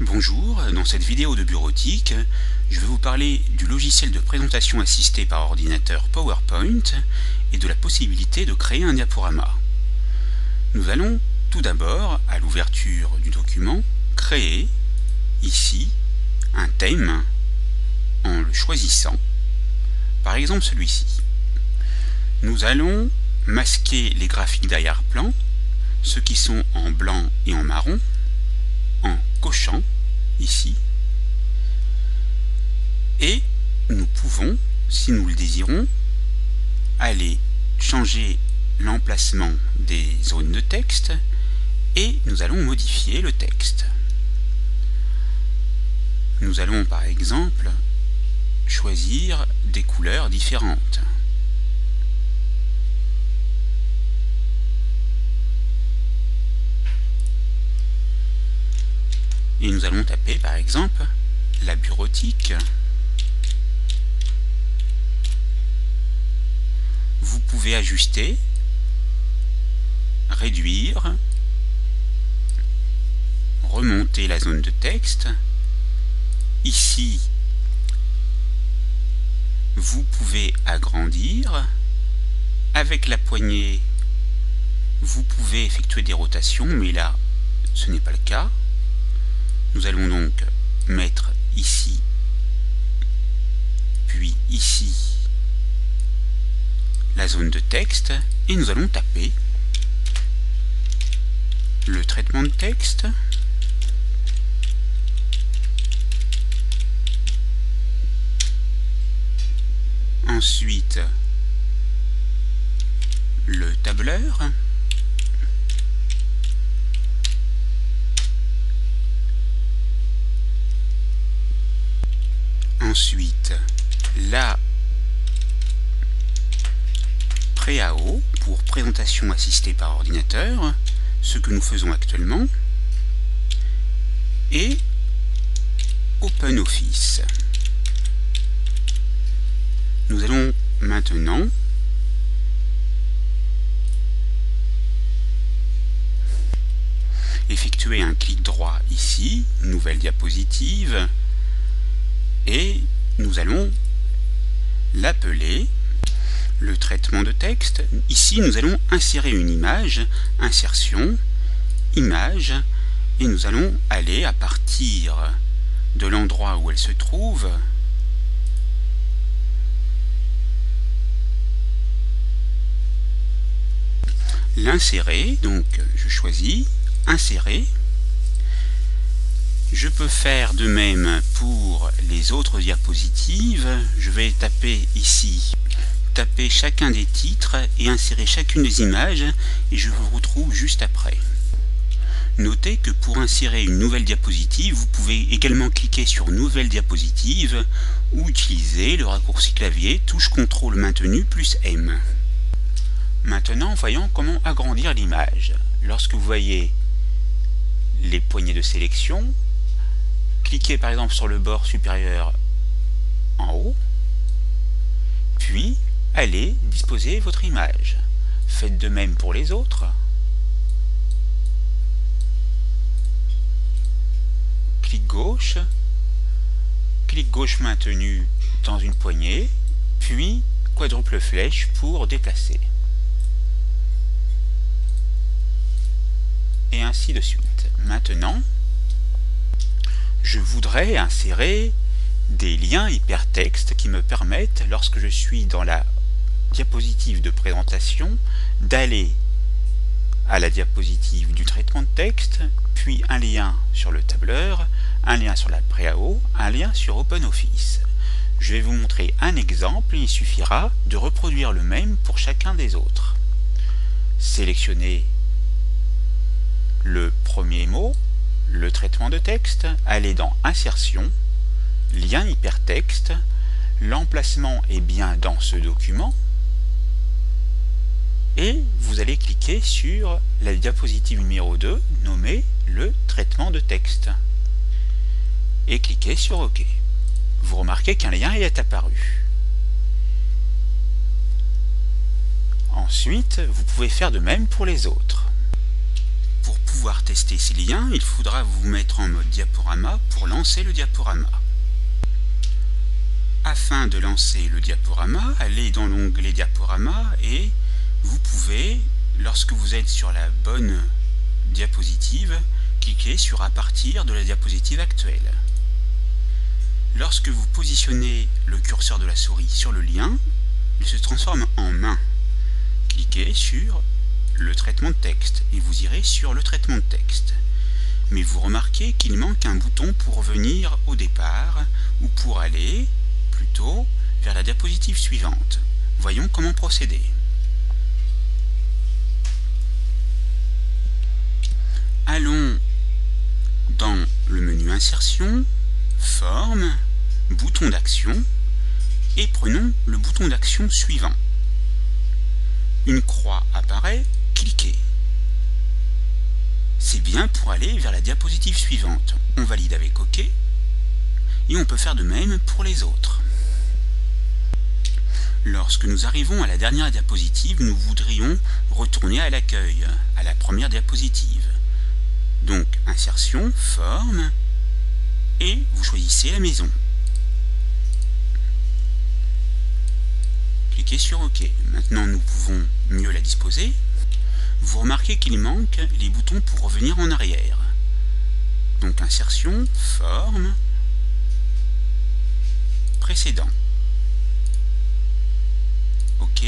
Bonjour, dans cette vidéo de bureautique, je vais vous parler du logiciel de présentation assistée par ordinateur PowerPoint et de la possibilité de créer un diaporama. Nous allons tout d'abord, à l'ouverture du document, créer ici un thème en le choisissant, par exemple celui-ci. Nous allons masquer les graphiques d'arrière-plan, ceux qui sont en blanc et en marron, en cochant ici, et nous pouvons, si nous le désirons, aller changer l'emplacement des zones de texte et nous allons modifier le texte. Nous allons par exemple choisir des couleurs différentes. Et nous allons taper par exemple la bureautique. Vous pouvez ajuster, réduire, remonter la zone de texte. Ici, vous pouvez agrandir. Avec la poignée, vous pouvez effectuer des rotations, mais là, ce n'est pas le cas. Nous allons donc mettre ici, puis ici, la zone de texte, et nous allons taper le traitement de texte, ensuite le tableur, ensuite la préao pour présentation assistée par ordinateur, ce que nous faisons actuellement, et OpenOffice. Nous allons maintenant effectuer un clic droit ici, nouvelle diapositive, et nous allons l'appeler le traitement de texte. Ici, nous allons insérer une image, insertion, image, et nous allons aller à partir de l'endroit où elle se trouve, l'insérer. Donc je choisis insérer. Je peux faire de même pour les autres diapositives. Je vais taper ici, taper chacun des titres et insérer chacune des images, et je vous retrouve juste après. Notez que pour insérer une nouvelle diapositive, vous pouvez également cliquer sur Nouvelle diapositive ou utiliser le raccourci clavier touche CTRL maintenu plus M. Maintenant, voyons comment agrandir l'image. Lorsque vous voyez les poignées de sélection, cliquez par exemple sur le bord supérieur en haut, puis allez disposer votre image. Faites de même pour les autres. Clic gauche maintenu dans une poignée, puis quadruple flèche pour déplacer. Et ainsi de suite. Maintenant, je voudrais insérer des liens hypertextes qui me permettent, lorsque je suis dans la diapositive de présentation, d'aller à la diapositive du traitement de texte, puis un lien sur le tableur, un lien sur la préao, un lien sur OpenOffice. Je vais vous montrer un exemple, il suffira de reproduire le même pour chacun des autres. Sélectionnez le premier mot, le traitement de texte, allez dans Insertion, lien hypertexte, l'emplacement est bien dans ce document, et vous allez cliquer sur la diapositive numéro 2, nommée le traitement de texte, et cliquez sur OK. Vous remarquez qu'un lien est apparu. Ensuite, vous pouvez faire de même pour les autres. Pour pouvoir tester ces liens, il faudra vous mettre en mode diaporama pour lancer le diaporama. Afin de lancer le diaporama, allez dans l'onglet diaporama et vous pouvez, lorsque vous êtes sur la bonne diapositive, cliquer sur à partir de la diapositive actuelle. Lorsque vous positionnez le curseur de la souris sur le lien, il se transforme en main. Cliquez sur le traitement de texte et vous irez sur le traitement de texte. Mais vous remarquez qu'il manque un bouton pour revenir au départ ou pour aller plutôt vers la diapositive suivante. Voyons comment procéder. Allons dans le menu Insertion, Forme, Bouton d'action et prenons le bouton d'action suivant. Une croix apparaît, cliquez. C'est bien pour aller vers la diapositive suivante. On valide avec OK et on peut faire de même pour les autres. Lorsque nous arrivons à la dernière diapositive, nous voudrions retourner à l'accueil, à la première diapositive. Donc, Insertion, Forme, et vous choisissez la maison. Cliquez sur OK. Maintenant, nous pouvons mieux la disposer. Vous remarquez qu'il manque les boutons pour revenir en arrière. Donc, Insertion, Forme, Précédent. OK,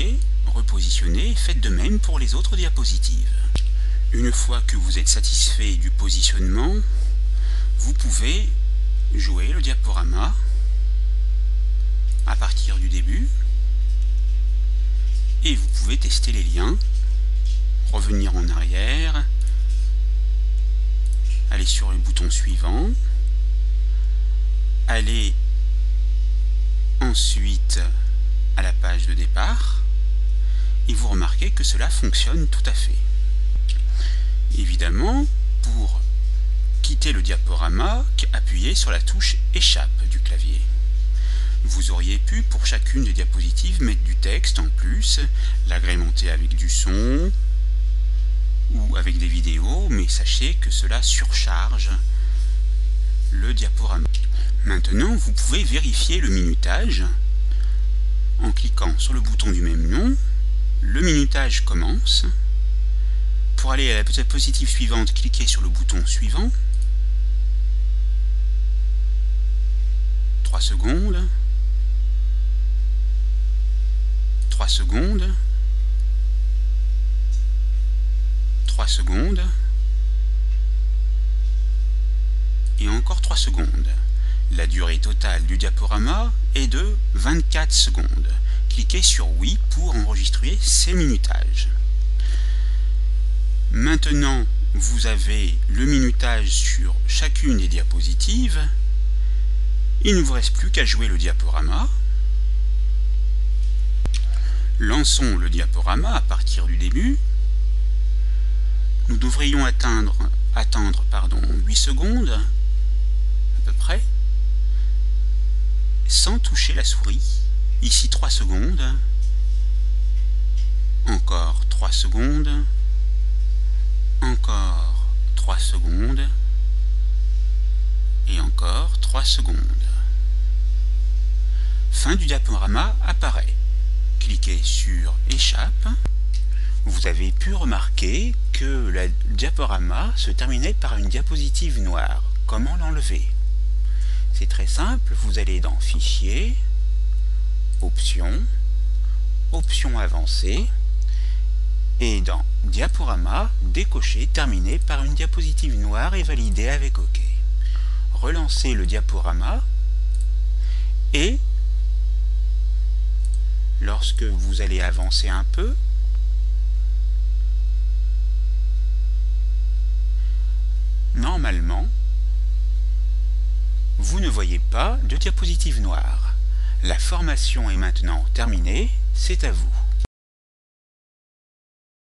repositionnez, faites de même pour les autres diapositives. Une fois que vous êtes satisfait du positionnement, vous pouvez jouer le diaporama à partir du début et vous pouvez tester les liens, revenir en arrière, aller sur le bouton suivant, aller ensuite à la page de départ et vous remarquez que cela fonctionne tout à fait. Évidemment, pour quitter le diaporama, appuyez sur la touche Échappe du clavier. Vous auriez pu, pour chacune des diapositives, mettre du texte en plus, l'agrémenter avec du son ou avec des vidéos, mais sachez que cela surcharge le diaporama. Maintenant, vous pouvez vérifier le minutage en cliquant sur le bouton du même nom. Le minutage commence. Pour aller à la diapositive suivante, cliquez sur le bouton suivant. 3 secondes. 3 secondes. 3 secondes. Et encore 3 secondes. La durée totale du diaporama est de 24 secondes. Cliquez sur Oui pour enregistrer ces minutages. Maintenant, vous avez le minutage sur chacune des diapositives. Il ne vous reste plus qu'à jouer le diaporama. Lançons le diaporama à partir du début. Nous devrions attendre 8 secondes, à peu près, sans toucher la souris. Ici 3 secondes, encore 3 secondes, encore 3 secondes, et encore 3 secondes. Fin du diaporama apparaît. Cliquez sur Échappe. Vous avez pu remarquer que le diaporama se terminait par une diapositive noire. Comment l'enlever? C'est très simple, vous allez dans Fichier, Options, Options avancées, et dans Diaporama, décocher terminé par une diapositive noire et validé avec OK. Relancez le diaporama et lorsque vous allez avancer un peu, normalement, vous ne voyez pas de diapositive noire. La formation est maintenant terminée, c'est à vous.